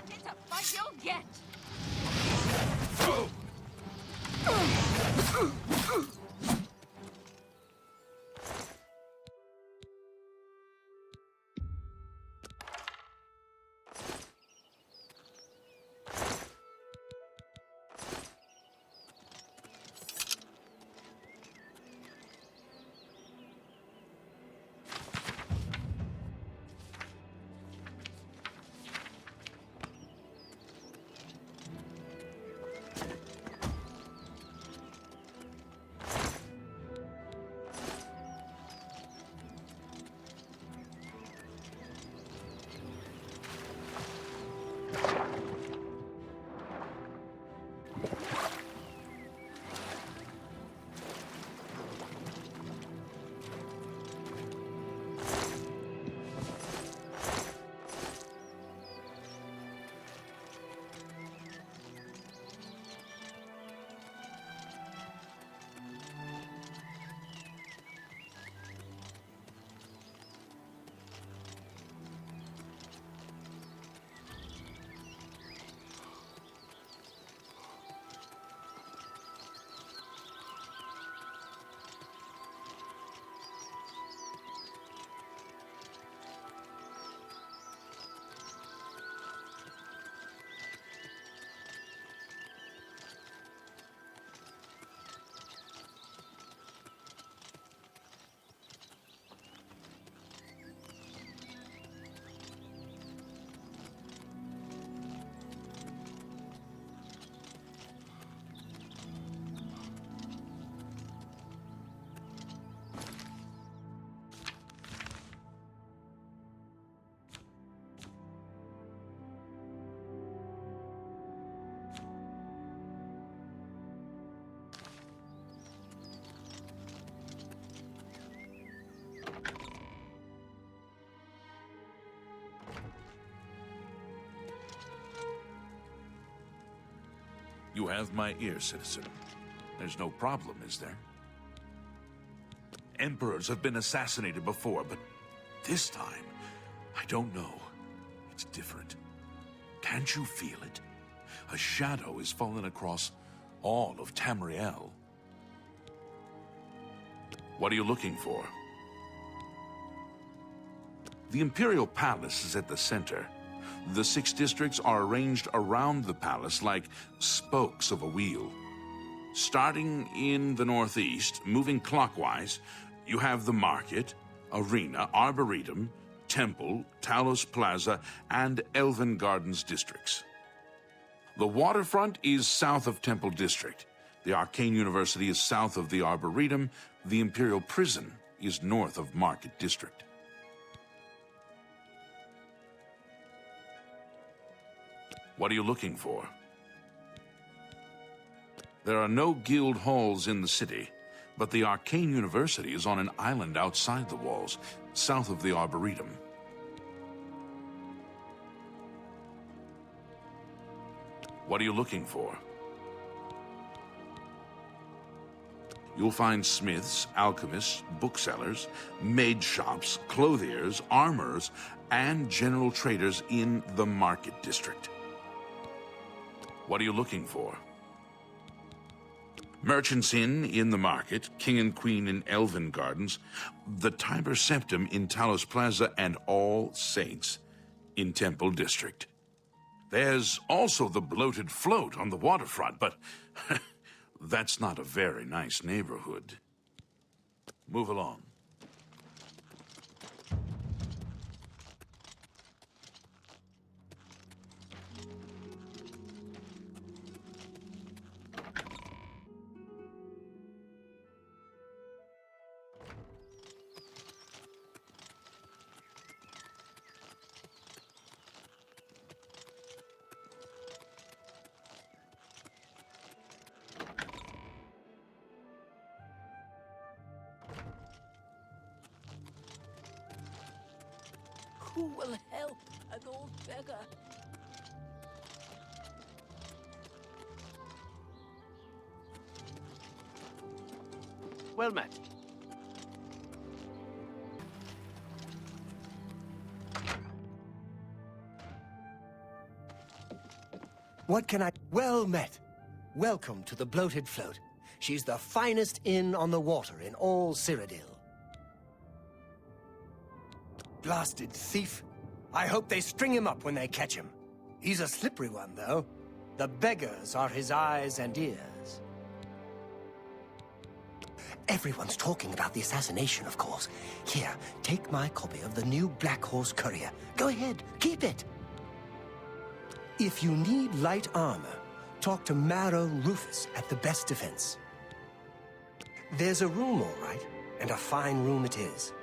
It's a fight you'll get! You have my ear, citizen. There's no problem, is there? Emperors have been assassinated before, but this time, I don't know. It's different. Can't you feel it? A shadow has fallen across all of Tamriel. What are you looking for? The Imperial Palace is at the center. The 6 districts are arranged around the palace like spokes of a wheel. Starting in the northeast, moving clockwise, you have the Market, Arena, Arboretum, Temple, Talos Plaza, and Elven Gardens districts. The waterfront is south of Temple District. The Arcane University is south of the Arboretum. The Imperial Prison is north of Market District. What are you looking for? There are no guild halls in the city, but the Arcane University is on an island outside the walls, south of the Arboretum. What are you looking for? You'll find smiths, alchemists, booksellers, maid shops, clothiers, armorers, and general traders in the Market District. What are you looking for? Merchants Inn in the Market, King and Queen in Elven Gardens, the Tiber Septim in Talos Plaza, and All Saints in Temple District. There's also the Bloated Float on the waterfront, but that's not a very nice neighborhood. Move along. Who will help an old beggar? Well met. What can I... Well met. Welcome to the Bloated Float. She's the finest inn on the water in all Cyrodiil. Blasted thief. I hope they string him up when they catch him. He's a slippery one, though. The beggars are his eyes and ears. Everyone's talking about the assassination, of course. Here, take my copy of the new Black Horse Courier. Go ahead, keep it. If you need light armor, talk to Marrow Rufus at the Best Defense. There's a room, all right, and a fine room it is.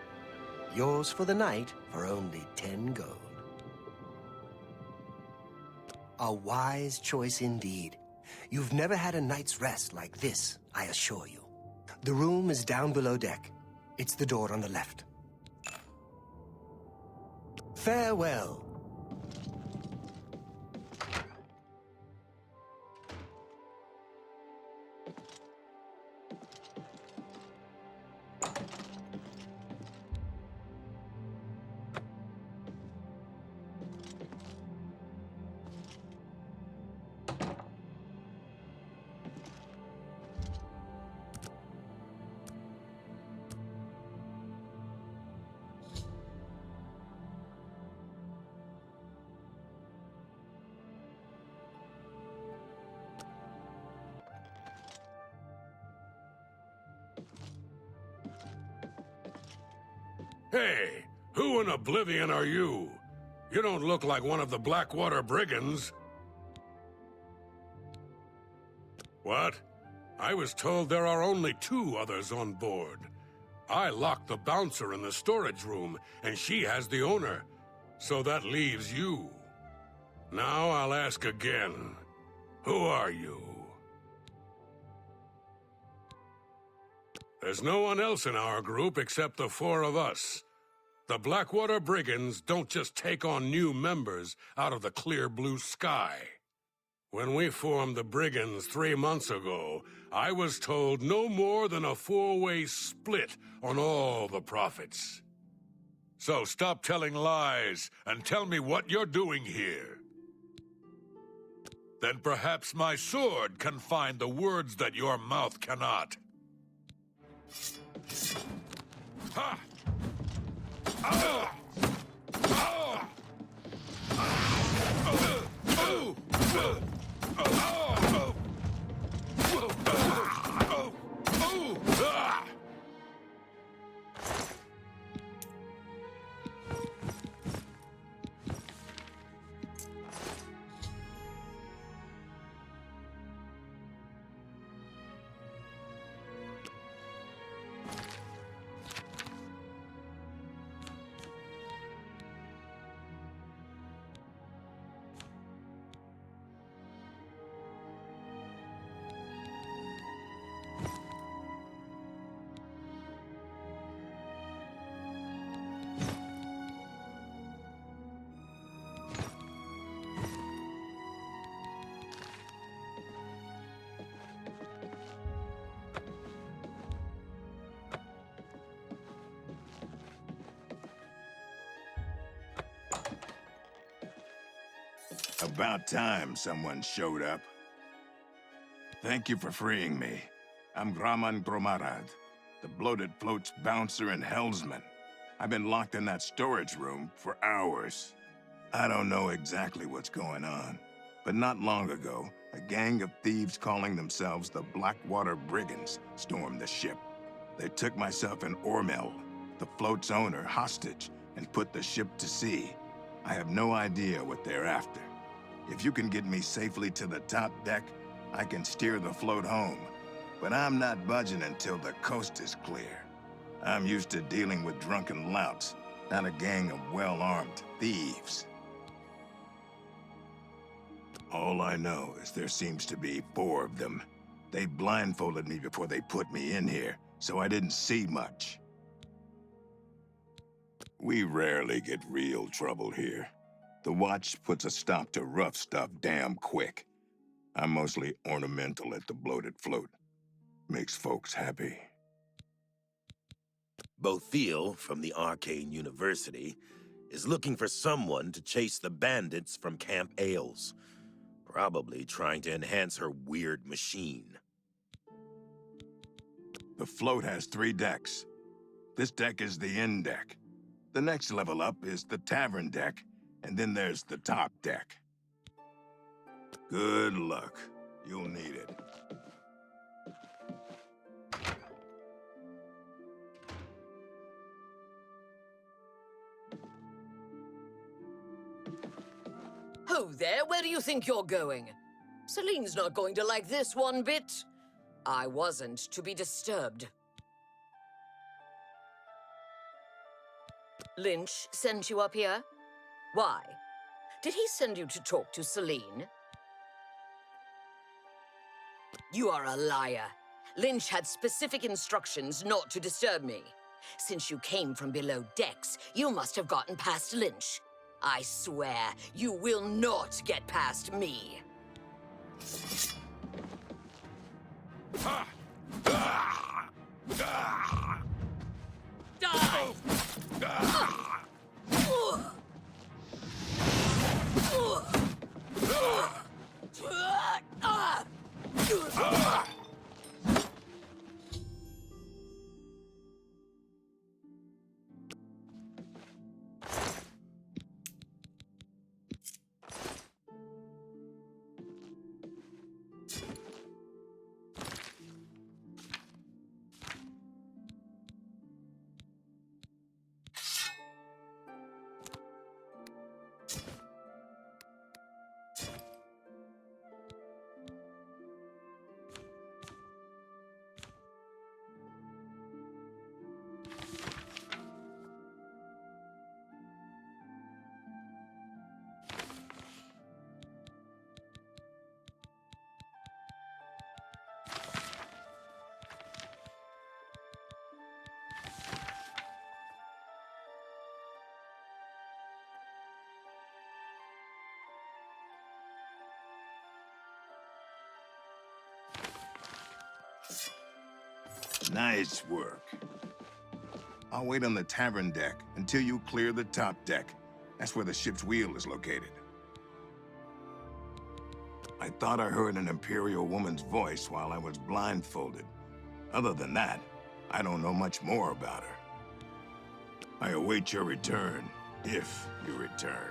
Yours for the night for only 10 gold. A wise choice indeed. You've never had a night's rest like this, I assure you. The room is down below deck. It's the door on the left. Farewell. Hey, who in Oblivion are you? You don't look like one of the Blackwater Brigands. What? I was told there are only 2 others on board. I locked the bouncer in the storage room, and she has the owner. So that leaves you. Now I'll ask again. Who are you? There's no one else in our group except the 4 of us. The Blackwater Brigands don't just take on new members out of the clear blue sky. When we formed the Brigands 3 months ago, I was told no more than a 4-way split on all the profits. So stop telling lies and tell me what you're doing here. Then perhaps my sword can find the words that your mouth cannot. Ha! Ah! Ah! About time someone showed up. Thank you for freeing me. I'm Graman Gromarad, the Bloated Float's bouncer and helmsman. I've been locked in that storage room for hours. I don't know exactly what's going on, but not long ago, a gang of thieves calling themselves the Blackwater Brigands stormed the ship. They took myself and Ormel, the float's owner, hostage and put the ship to sea. I have no idea what they're after. If you can get me safely to the top deck, I can steer the float home. But I'm not budging until the coast is clear. I'm used to dealing with drunken louts, not a gang of well-armed thieves. All I know is there seems to be 4 of them. They blindfolded me before they put me in here, so I didn't see much. We rarely get real trouble here. The Watch puts a stop to rough stuff damn quick. I'm mostly ornamental at the Bloated Float. Makes folks happy. Bothiel, from the Arcane University, is looking for someone to chase the bandits from Camp Ailes. Probably trying to enhance her weird machine. The float has 3 decks. This deck is the inn deck. The next level up is the tavern deck, and then there's the top deck. Good luck. You'll need it. Ho there, where do you think you're going? Celine's not going to like this one bit. I wasn't to be disturbed. Lynch sent you up here? Why? Did he send you to talk to Celine? You are a liar. Lynch had specific instructions not to disturb me. Since you came from below decks, you must have gotten past Lynch. I swear, you will not get past me. Nice work. I'll wait on the tavern deck until you clear the top deck. That's where the ship's wheel is located. I thought I heard an Imperial woman's voice while I was blindfolded. Other than that, I don't know much more about her. I await your return, if you return.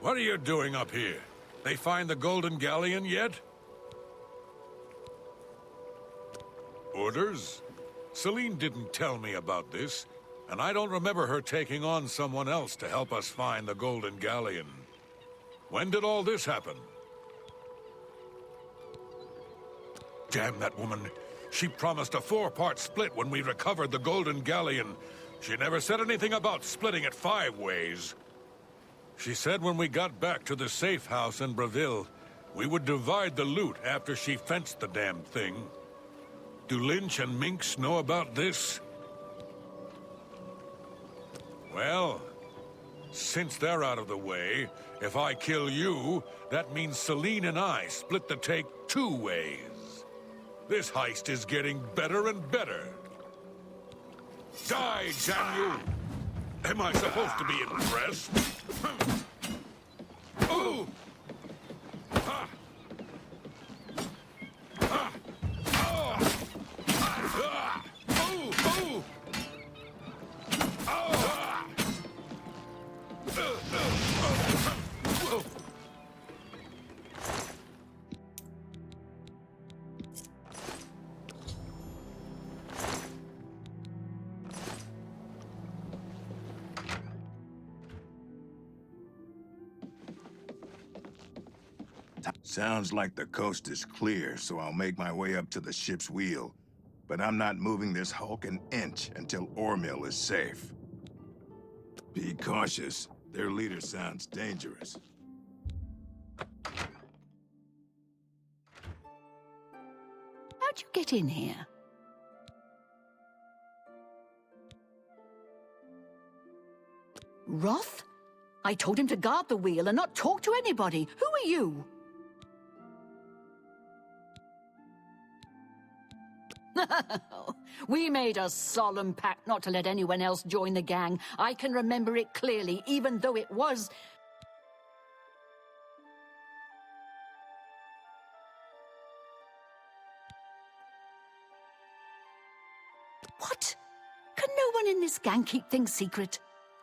What are you doing up here? They find the Golden Galleon yet? Orders? Celine didn't tell me about this, and I don't remember her taking on someone else to help us find the Golden Galleon. When did all this happen? Damn that woman. She promised a 4-part split when we recovered the Golden Galleon. She never said anything about splitting it 5 ways. She said when we got back to the safe house in Breville, we would divide the loot after she fenced the damn thing. Do Lynch and Minx know about this? Well, since they're out of the way, if I kill you, that means Celine and I split the take 2 ways. This heist is getting better and better. Die, damn you! Am I supposed to be impressed? Ooh! Ha! Ha! Oh! Ah! Ooh! Ooh! Oh! Whoa! Sounds like the coast is clear, so I'll make my way up to the ship's wheel. But I'm not moving this hulk an inch until Ormill is safe. Be cautious. Their leader sounds dangerous. How'd you get in here? Roth? I told him to guard the wheel and not talk to anybody. Who are you? We made a solemn pact not to let anyone else join the gang. I can remember it clearly, even though it was... What? Can no one in this gang keep things secret?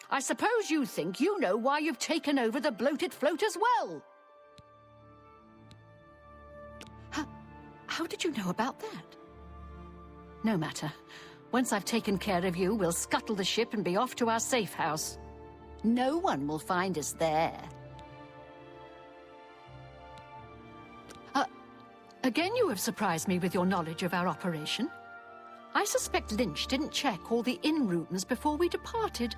I suppose you think you know why you've taken over the bloated float as well. How did you know about that? No matter. Once I've taken care of you, we'll scuttle the ship and be off to our safe house. No one will find us there. Again, you have surprised me with your knowledge of our operation. I suspect Lynch didn't check all the inn routines before we departed.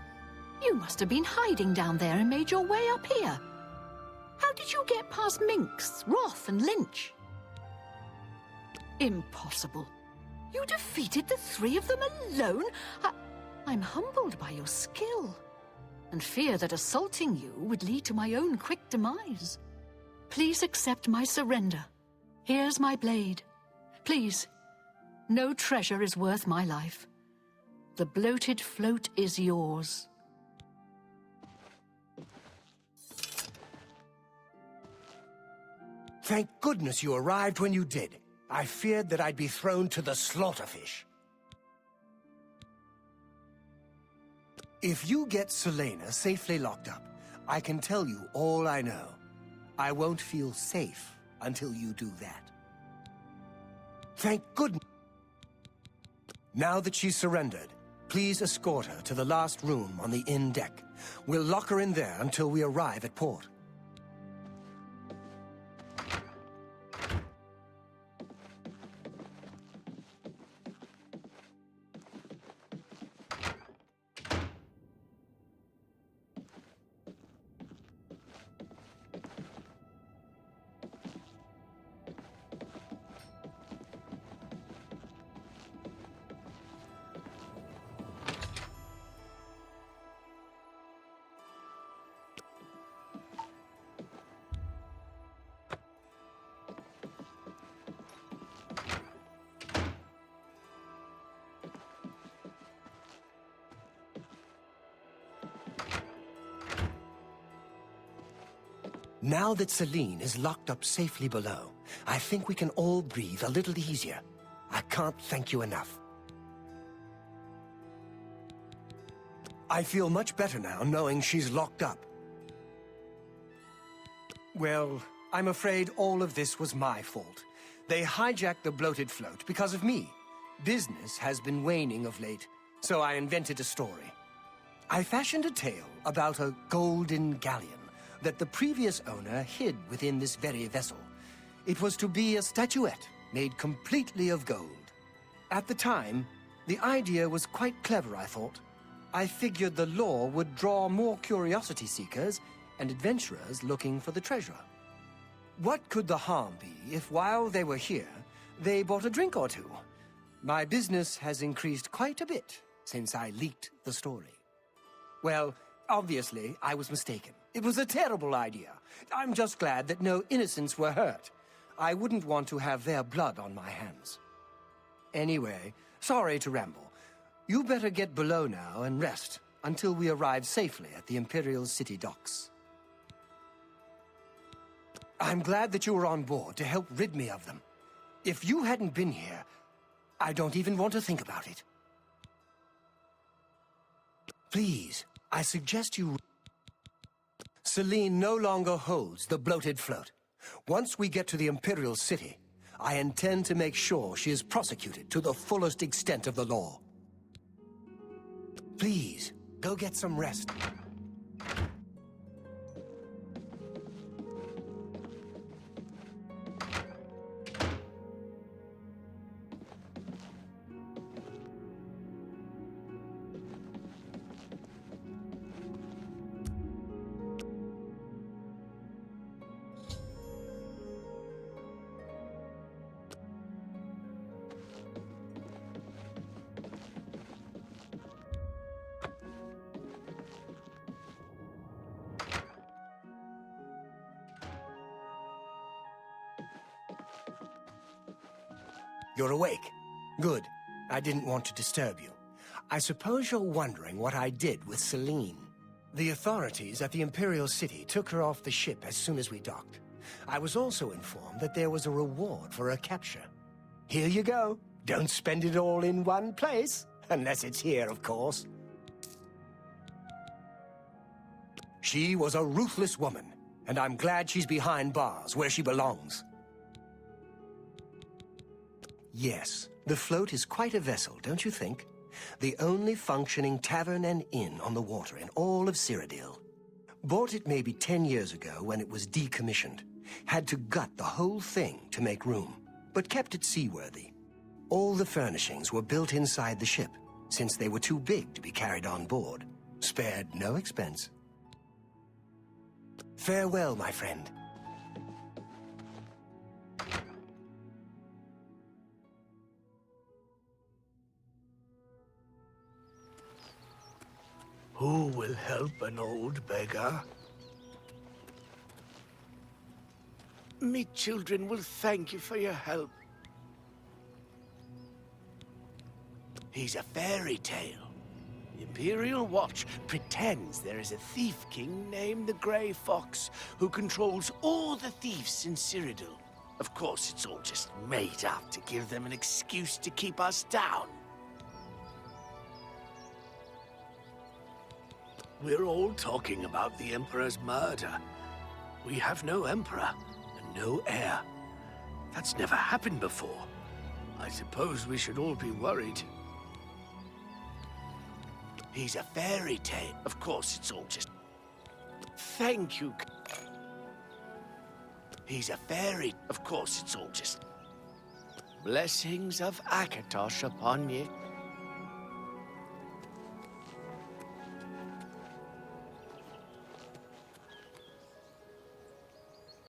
You must have been hiding down there and made your way up here. How did you get past Minx, Roth, and Lynch? Impossible. You defeated the three of them alone? I'm humbled by your skill, and fear that assaulting you would lead to my own quick demise. Please accept my surrender. Here's my blade. Please, no treasure is worth my life. The bloated float is yours. Thank goodness you arrived when you did. I feared that I'd be thrown to the slaughterfish. If you get Selena safely locked up, I can tell you all I know. I won't feel safe until you do that. Thank goodness. Now that she's surrendered, please escort her to the last room on the inn deck. We'll lock her in there until we arrive at port. Now that Celine is locked up safely below, I think we can all breathe a little easier. I can't thank you enough. I feel much better now knowing she's locked up. Well, I'm afraid all of this was my fault. They hijacked the bloated float because of me. Business has been waning of late, so I invented a story. I fashioned a tale about a golden galleon that the previous owner hid within this very vessel. It was to be a statuette made completely of gold. At the time, the idea was quite clever, I thought. I figured the lore would draw more curiosity seekers and adventurers looking for the treasure. What could the harm be if while they were here, they bought a drink or two? My business has increased quite a bit since I leaked the story. Well, obviously, I was mistaken. It was a terrible idea. I'm just glad that no innocents were hurt. I wouldn't want to have their blood on my hands. Anyway, sorry to ramble. You better get below now and rest until we arrive safely at the Imperial City docks. I'm glad that you were on board to help rid me of them. If you hadn't been here, I don't even want to think about it. Please, I suggest you... Celine no longer holds the bloated float. Once we get to the Imperial City, I intend to make sure she is prosecuted to the fullest extent of the law. Please, go get some rest. You're awake. Good. I didn't want to disturb you. I suppose you're wondering what I did with Celine. The authorities at the Imperial City took her off the ship as soon as we docked. I was also informed that there was a reward for her capture. Here you go. Don't spend it all in one place. Unless it's here, of course. She was a ruthless woman, and I'm glad she's behind bars where she belongs. Yes, the float is quite a vessel, don't you think? The only functioning tavern and inn on the water in all of Cyrodiil. Bought it maybe 10 years ago when it was decommissioned. Had to gut the whole thing to make room, but kept it seaworthy. All the furnishings were built inside the ship, since they were too big to be carried on board. Spared no expense. Farewell, my friend. Who will help an old beggar? Me children will thank you for your help. He's a fairy tale. The Imperial Watch pretends there is a thief king named the Grey Fox who controls all the thieves in Cyrodiil. Of course, it's all just made up to give them an excuse to keep us down. We're all talking about the Emperor's murder. We have no Emperor and no heir. That's never happened before. I suppose we should all be worried. He's a fairy tale. Of course, it's all just... Thank you. He's a fairy... Of course, it's all just... Blessings of Akatosh upon you.